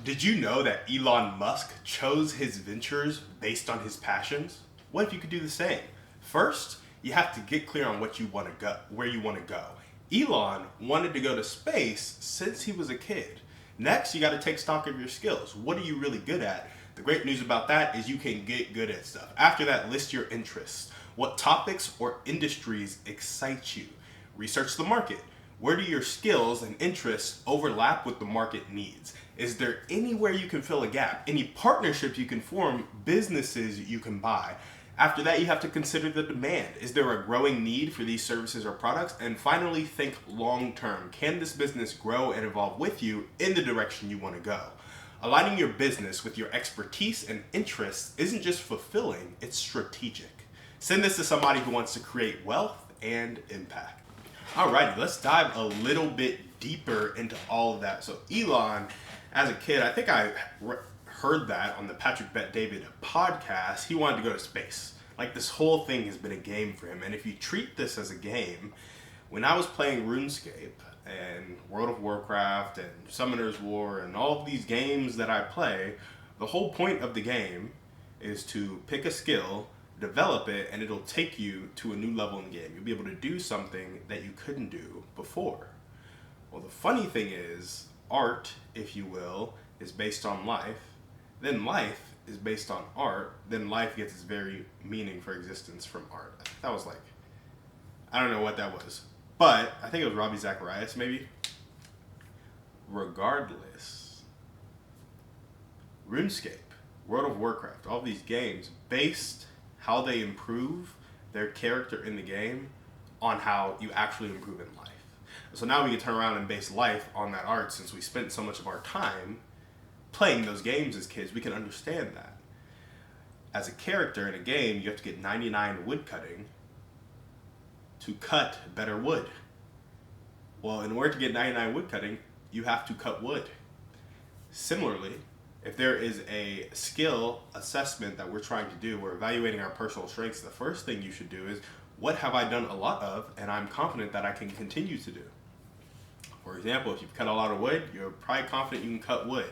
Did you know that Elon Musk chose his ventures based on his passions? What if you could do the same? First, you have to get clear on what you want to go, where you want to go. Elon wanted to go to space since he was a kid. Next, you got to take stock of your skills. What are you really good at? The great news about that is you can get good at stuff. After that, list your interests. What topics or industries excite you? Research the market. Where do your skills and interests overlap with the market needs? Is there anywhere you can fill a gap? Any partnerships you can form? Businesses you can buy? After that, you have to consider the demand. Is there a growing need for these services or products? And finally, think long term. Can this business grow and evolve with you in the direction you want to go? Aligning your business with your expertise and interests isn't just fulfilling, it's strategic. Send this to somebody who wants to create wealth and impact. Alrighty, let's dive a little bit deeper into all of that. So Elon, as a kid, I think I heard that on the Patrick Bet-David podcast, he wanted to go to space. Like, this whole thing has been a game for him. And if you treat this as a game, when I was playing RuneScape and World of Warcraft and Summoner's War and all of these games that I play, the whole point of the game is to pick a skill, develop it, and it'll take you to a new level in the game. You'll be able to do something that you couldn't do before. Well, the funny thing is, art, if you will, is based on life. Then life is based on art. Then life gets its very meaning for existence from art. That was like, I don't know what that was. But I think it was Robbie Zacharias, maybe. Regardless, RuneScape, World of Warcraft, all these games based how they improve their character in the game on how you actually improve in life. So now we can turn around and base life on that art. Since we spent so much of our time playing those games as kids, we can understand that. As a character in a game, you have to get 99 wood cutting to cut better wood. Well, in order to get 99 wood cutting, you have to cut wood. Similarly, if there is a skill assessment that we're trying to do, we're evaluating our personal strengths, the first thing you should do is, what have I done a lot of and I'm confident that I can continue to do? For example, if you've cut a lot of wood, you're probably confident you can cut wood.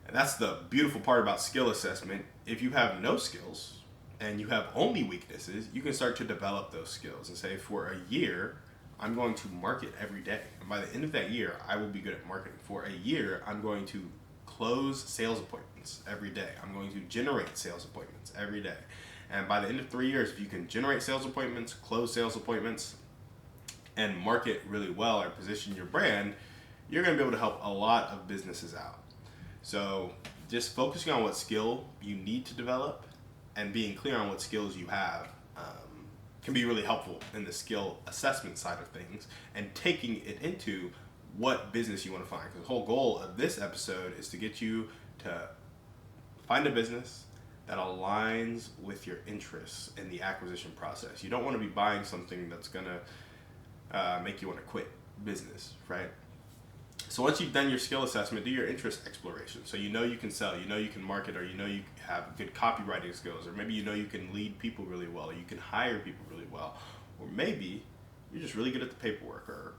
And that's the beautiful part about skill assessment. If you have no skills and you have only weaknesses, you can start to develop those skills and say, for a year, I'm going to market every day. And by the end of that year, I will be good at marketing. For a year, I'm going to close sales appointments every day. I'm going to generate sales appointments every day. And by the end of 3 years, if you can generate sales appointments, close sales appointments, and market really well or position your brand, you're going to be able to help a lot of businesses out. So just focusing on what skill you need to develop and being clear on what skills you have can be really helpful in the skill assessment side of things, and taking it into what business you want to find. Because the whole goal of this episode is to get you to find a business that aligns with your interests in the acquisition process. You don't want to be buying something that's going to make you want to quit business, right? So once you've done your skill assessment, do your interest exploration. So you know you can sell, you know you can market, or you know you have good copywriting skills, or maybe you know you can lead people really well, or you can hire people really well, or maybe you're just really good at the paperwork, or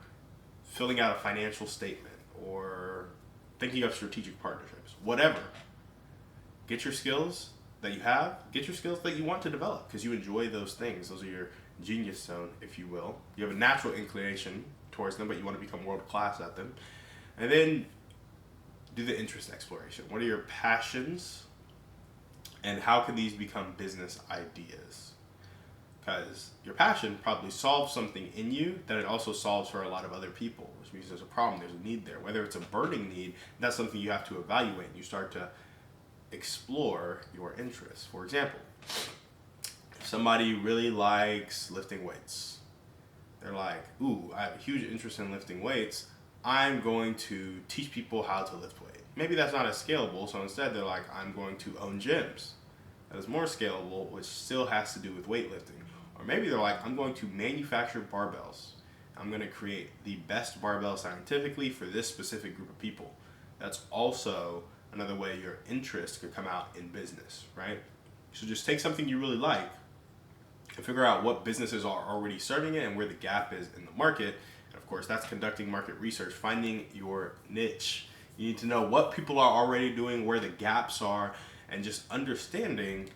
filling out a financial statement, or thinking of strategic partnerships. Whatever. Get your skills that you have, get your skills that you want to develop, because you enjoy those things. Those are your genius zone, if you will. You have a natural inclination towards them, but you want to become world class at them. And then do the interest exploration. What are your passions, and how can these become business ideas? Because your passion probably solves something in you that it also solves for a lot of other people, which means there's a problem, there's a need there. Whether it's a burning need, that's something you have to evaluate, and you start to explore your interests. For example, if somebody really likes lifting weights, they're like, ooh, I have a huge interest in lifting weights, I'm going to teach people how to lift weight. Maybe that's not as scalable, so instead they're like, I'm going to own gyms. That is more scalable, which still has to do with weightlifting. Or maybe they're like, I'm going to manufacture barbells. I'm going to create the best barbell scientifically for this specific group of people. That's also another way your interest could come out in business, right? So just take something you really like and figure out what businesses are already serving it and where the gap is in the market. And of course, that's conducting market research, finding your niche. You need to know what people are already doing, where the gaps are, and just understanding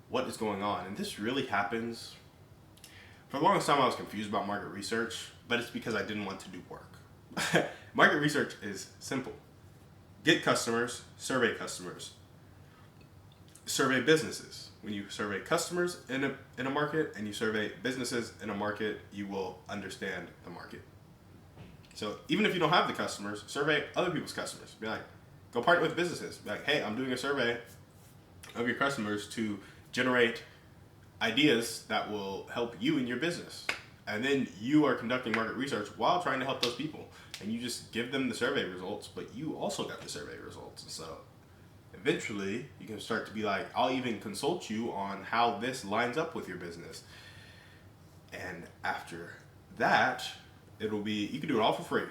what is going on. And this really happens. For the longest time, I was confused about market research, but it's because I didn't want to do work. Market research is simple. Get customers, survey businesses. When you survey customers in a market and you survey businesses in a market, you will understand the market. So even if you don't have the customers, survey other people's customers. Be like, go partner with businesses. Be like, hey, I'm doing a survey of your customers to generate ideas that will help you in your business. And then you are conducting market research while trying to help those people. And you just give them the survey results, but you also got the survey results. And so eventually you can start to be like, I'll even consult you on how this lines up with your business. And after that, it'll be, you can do it all for free.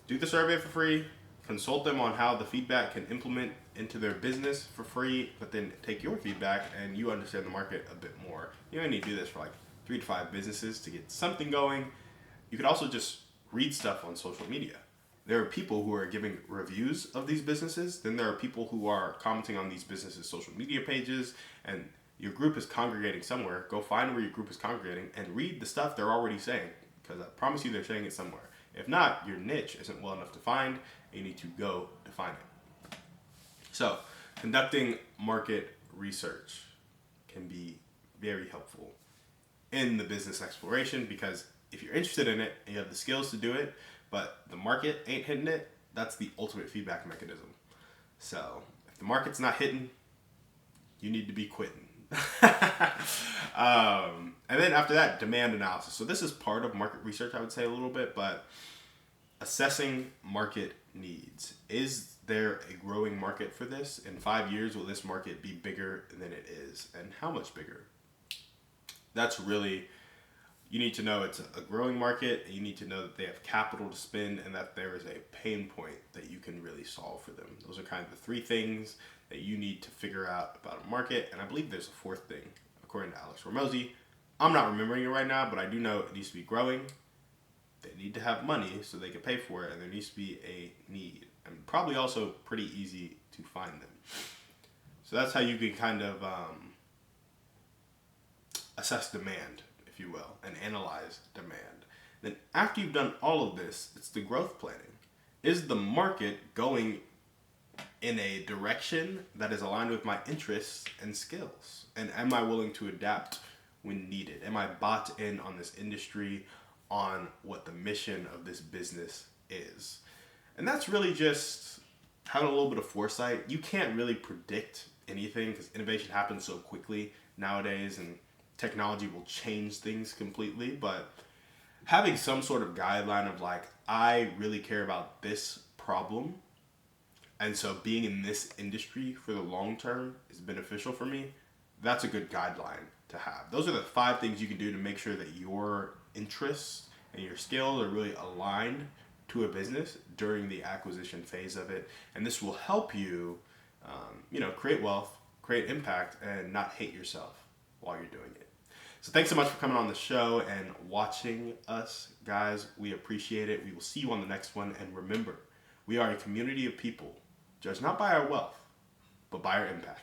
Do the survey for free, consult them on how the feedback can implement into their business for free, but then take your feedback and you understand the market a bit more. You only need to do this for like 3 to 5 businesses to get something going. You could also just read stuff on social media. There are people who are giving reviews of these businesses. Then there are people who are commenting on these businesses' social media pages, and your group is congregating somewhere. Go find where your group is congregating and read the stuff they're already saying, because I promise you they're saying it somewhere. If not, your niche isn't well enough to find, and you need to go define it. So, conducting market research can be very helpful in the business exploration, because if you're interested in it and you have the skills to do it, but the market ain't hitting it, that's the ultimate feedback mechanism. So, if the market's not hitting, you need to be quitting. And then after that, demand analysis. So this is part of market research, I would say a little bit, but assessing market needs. Is there a growing market for this? In 5 years, will this market be bigger than it is? And how much bigger? That's really, you need to know it's a growing market, and you need to know that they have capital to spend and that there is a pain point that you can really solve for them. Those are kind of the 3 things that you need to figure out about a market. And I believe there's a 4th thing, according to Alex Ramosi. I'm not remembering it right now, but I do know it needs to be growing. They need to have money so they can pay for it, and there needs to be a need. And probably also pretty easy to find them. So that's how you can kind of assess demand, if you will, and analyze demand. Then after you've done all of this, it's the growth planning. Is the market going in a direction that is aligned with my interests and skills? And am I willing to adapt when needed? Am I bought in on this industry, on what the mission of this business is? And that's really just having a little bit of foresight. You can't really predict anything because innovation happens so quickly nowadays, and technology will change things completely. But having some sort of guideline of like, I really care about this problem, and so being in this industry for the long term is beneficial for me, that's a good guideline to have. Those are the 5 things you can do to make sure that your interests and your skills are really aligned to a business during the acquisition phase of it. And this will help you, create wealth, create impact, and not hate yourself while you're doing it. So thanks so much for coming on the show and watching us, guys. We appreciate it. We will see you on the next one. And remember, we are a community of people, judged not by our wealth, but by our impact.